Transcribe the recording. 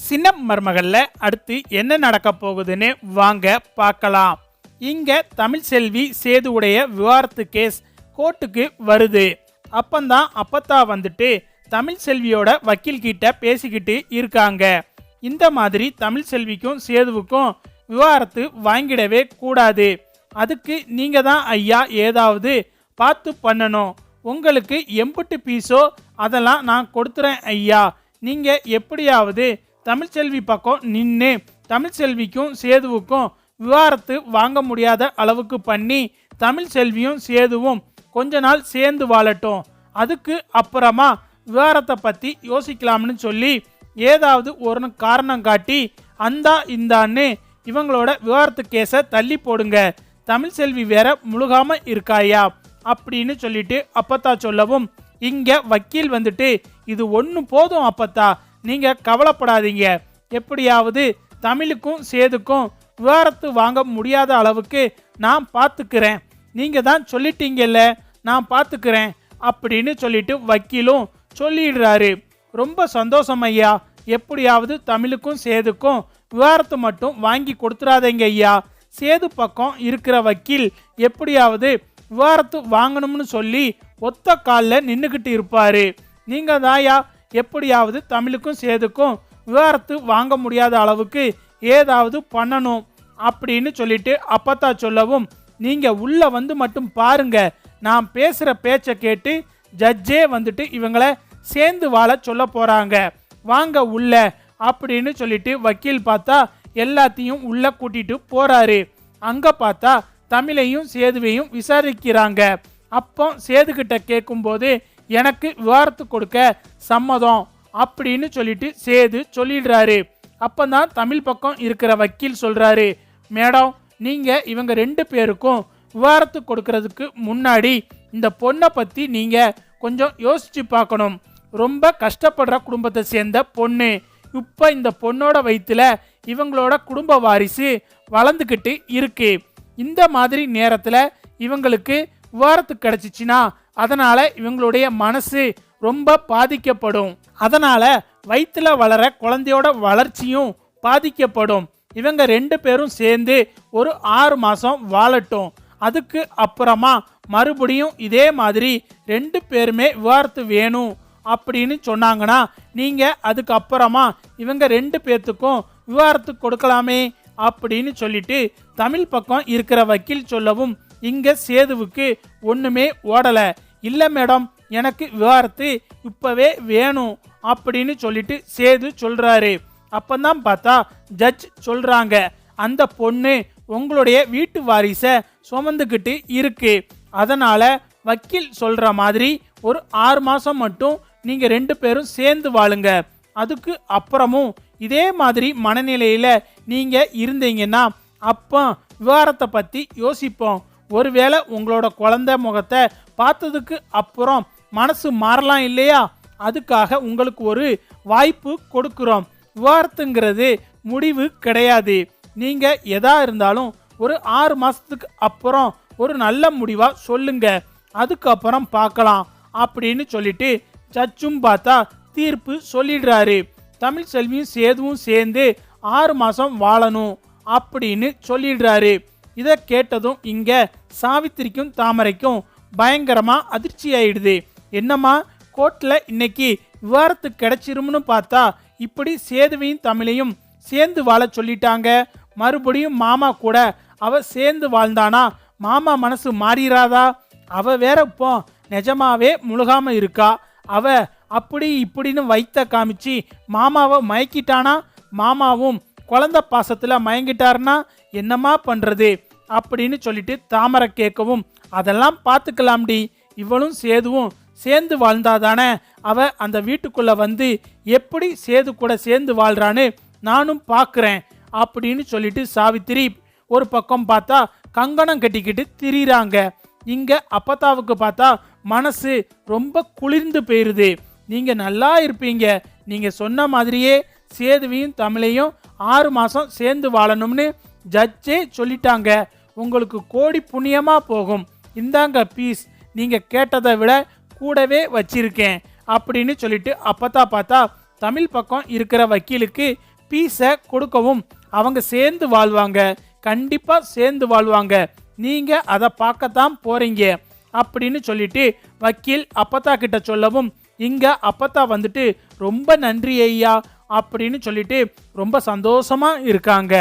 சின்ன மருமகள்ல அடுத்து என்ன நடக்க போகுதுன்னு வாங்க பார்க்கலாம். இங்க தமிழ்செல்வி சேதுவுடைய விவாகரத்து கேஸ் கோர்ட்டுக்கு வருது. அப்பந்தான் அப்பத்தா வந்துட்டு தமிழ்செல்வியோட வக்கீல் கிட்ட பேசிக்கிட்டு இருக்காங்க. இந்த மாதிரி தமிழ்செல்விக்கும் சேதுவுக்கும் விவாகரத்து வாங்கிடவே கூடாது. அதுக்கு நீங்க தான் ஐயா ஏதாவது பார்த்து பண்ணணும். உங்களுக்கு எம்புட்டு பீஸோ அதெல்லாம் நான் கொடுத்துறேன் ஐயா. நீங்க எப்படியாவது தமிழ்செல்வி பக்கம் நின்று தமிழ்செல்விக்கும் சேதுவுக்கும் விவாகரத்து வாங்க முடியாத அளவுக்கு பண்ணி தமிழ்செல்வியும் சேதுவும் கொஞ்ச நாள் சேர்ந்து வாழட்டும். அதுக்கு அப்புறமா விவாகரத்தை பற்றி யோசிக்கலாம்னு சொல்லி ஏதாவது ஒரு காரணம் காட்டி அந்தா இந்தான்னு இவங்களோட விவாகரத்து கேஸை தள்ளி போடுங்க. தமிழ்செல்வி வேற முழுகாம இருக்காயா அப்படின்னு சொல்லிட்டு அப்பத்தா சொல்லவும் இங்க வக்கீல் வந்துட்டு இது ஒன்று போதும் அப்பத்தா, நீங்க கவலைப்படாதீங்க. எப்படியாவது தமிழுக்கும் சேதுக்கும் விவாகரத்து வாங்க முடியாத அளவுக்கு நான் பார்த்துக்கிறேன். நீங்க தான் சொல்லிட்டீங்கல்ல, நான் பார்த்துக்கிறேன் அப்படின்னு சொல்லிட்டு வக்கீலும் சொல்லிடுறாரு. ரொம்ப சந்தோஷம் ஐயா, எப்படியாவது தமிழுக்கும் சேதுக்கும் விவாகரத்து மட்டும் வாங்கி கொடுத்துறாதீங்க ஐயா. சேது பக்கம் இருக்கிற வக்கீல் எப்படியாவது விவாகரத்து வாங்கணும்னு சொல்லி ஒத்த காலில் நின்றுக்கிட்டு இருப்பாரு. நீங்க தாயா எப்படியாவது தமிழுக்கும் சேதுக்கும் விவாகரத்து வாங்க முடியாத அளவுக்கு ஏதாவது பண்ணணும் அப்படின்னு சொல்லிட்டு அப்பத்தா சொல்லவும் நீங்க உள்ள வந்து மட்டும் பாருங்க, நான் பேசுற பேச்சை கேட்டு ஜட்ஜே வந்துட்டு இவங்களை சேர்ந்து வாழ சொல்ல போறாங்க, வாங்க உள்ள அப்படின்னு சொல்லிட்டு வக்கீல் பார்த்தா எல்லாத்தையும் உள்ள கூட்டிட்டு போறாரு. அங்க பார்த்தா தமிழையும் சேதுவையும் விசாரிக்கிறாங்க. அப்போ சேதுகிட்ட கேட்கும்போது எனக்கு விவாகரத்து கொடுக்க சம்மதம் அப்படின்னு சொல்லிட்டு சேது சொல்லிடுறாரு. அப்பதான் தமிழ் பக்கம் இருக்கிற வக்கீல் சொல்றாரு, மேடம் நீங்க இவங்க ரெண்டு பேருக்கும் விவாகரத்து கொடுக்கறதுக்கு முன்னாடி இந்த பொண்ணை பத்தி நீங்க கொஞ்சம் யோசிச்சு பார்க்கணும். ரொம்ப கஷ்டப்படுற குடும்பத்தை சேர்ந்த பொண்ணு. இப்போ இந்த பொண்ணோட வயிற்றுல இவங்களோட குடும்ப வாரிசு வளர்ந்துக்கிட்டு இருக்கு. இந்த மாதிரி நேரத்தில் இவங்களுக்கு விவாகரத்து கிடைச்சிச்சுன்னா அதனால இவங்களுடைய மனசு ரொம்ப பாதிக்கப்படும். அதனால வயிற்றுல வளர குழந்தையோட வளர்ச்சியும் பாதிக்கப்படும். இவங்க ரெண்டு பேரும் சேர்ந்து ஒரு 6 மாதம் வாழட்டும். அதுக்கு அப்புறமா மறுபடியும் இதே மாதிரி ரெண்டு பேருமே விவாகரத்து வேணும் அப்படின்னு சொன்னாங்கன்னா நீங்க அதுக்கு அப்புறமா இவங்க ரெண்டு பேர்த்துக்கும் விவாகரத்து கொடுக்கலாமே அப்படின்னு சொல்லிட்டு தமிழ் பக்கம் இருக்கிற வக்கீல் சொல்லவும் இங்க சேதுவுக்கு ஒண்ணுமே ஓடல. இல்ல மேடம், எனக்கு விவாகரத்து இப்பவே வேணும் அப்படின்னு சொல்லிட்டு சேது சொல்றாரு. அப்பந்தான் பார்த்தா ஜட்ஜ் சொல்றாங்க, அந்த பொண்ணு உங்களுடைய வீட்டு வாரிசை சுமந்துக்கிட்டு இருக்கு. அதனால வக்கீல் சொல்ற மாதிரி ஒரு 6 மாசம் மட்டும் நீங்க ரெண்டு பேரும் சேர்ந்து வாழுங்க. அதுக்கு அப்புறமும் இதே மாதிரி மனநிலையில நீங்க இருந்தீங்கன்னா அப்போ விவாகரத்தை பத்தி யோசிப்போம். ஒருவேளை உங்களோட குழந்தை முகத்தை பார்த்ததுக்கு அப்புறம் மனசு மாறலாம் இல்லையா, அதுக்காக உங்களுக்கு ஒரு வாய்ப்பு கொடுக்குறோம். விவாகரத்துங்கிறது முடிவு கிடையாது. நீங்க எதா இருந்தாலும் ஒரு 6 மாசத்துக்கு அப்புறம் ஒரு நல்ல முடிவா சொல்லுங்க, அதுக்கப்புறம் பார்க்கலாம் அப்படின்னு சொல்லிட்டு ஜட்ஜும் பார்த்தா தீர்ப்பு சொல்லிடுறாரு. தமிழ்செல்வியும் சேதுவும் சேர்ந்து 6 மாசம் வாழணும் அப்படின்னு சொல்லிடுறாரு. இதை கேட்டதும் இங்க சாவித்திரிக்கும் தாமரைக்கும் பயங்கரமா அதிர்ச்சி ஆயிடுது. என்னம்மா கோர்ட்ல இன்னைக்கு விவாகரத்து கிடைச்சிரும்னு பார்த்தா இப்படி சேதுவையும் தமிழையும் சேர்ந்து வாழ சொல்லிட்டாங்க. மறுபடியும் மாமா கூட அவ சேர்ந்து வாழ்ந்தானா மாமா மனசு மாறிராதா? அவ வேற இப்போ நிஜமாவே முழுகாம இருக்கா. அவ அப்படி இப்படின்னு வைத்த காமிச்சு மாமாவை மயக்கிட்டானா, மாமாவும் குழந்தை பாசத்துல மயங்கிட்டாருன்னா என்னமா பண்றது அப்படின்னு சொல்லிட்டு தாமரை கேட்கவும் அதெல்லாம் பார்த்துக்கலாம்டி, இவளும் சேதுவும் சேர்ந்து வாழ்ந்தாதானே அவ அந்த வீட்டுக்குள்ள வந்து எப்படி சேது கூட சேர்ந்து வாழ்றான்னு நானும் பார்க்குறேன் அப்படின்னு சொல்லிட்டு சாவித்திரி ஒரு பக்கம் பார்த்தா கங்கணம் கட்டிக்கிட்டு திரிறாங்க. இங்க அப்பத்தாவுக்கு பார்த்தா மனசு ரொம்ப குளிர்ந்து போயிருது. நீங்க நல்லா இருப்பீங்க, நீங்க சொன்ன மாதிரியே சேதுவையும் தமிழையும் 6 மாசம் சேர்ந்து வாழணும்னு ஜட்ஜே சொல்லிட்டாங்க. உங்களுக்கு கோடி புண்ணியமா போகும். இந்தாங்க பீஸ், நீங்க கேட்டதை விட கூடவே வச்சிருக்கேன் அப்படின்னு சொல்லிட்டு அப்பத்தா பார்த்தா தமிழ் பக்கம் இருக்கிற வக்கீலுக்கு பீஸை கொடுக்கவும் அவங்க சேர்ந்து வாழ்வாங்க, கண்டிப்பா சேர்ந்து வாழ்வாங்க, நீங்க அதை பார்க்கத்தான் போறீங்க அப்படின்னு சொல்லிட்டு வக்கீல் அப்பத்தா கிட்ட சொல்லவும் இங்க அப்பத்தா வந்துட்டு ரொம்ப நன்றி ஐயா அப்படின்னு சொல்லிட்டு ரொம்ப சந்தோஷமா இருக்காங்க.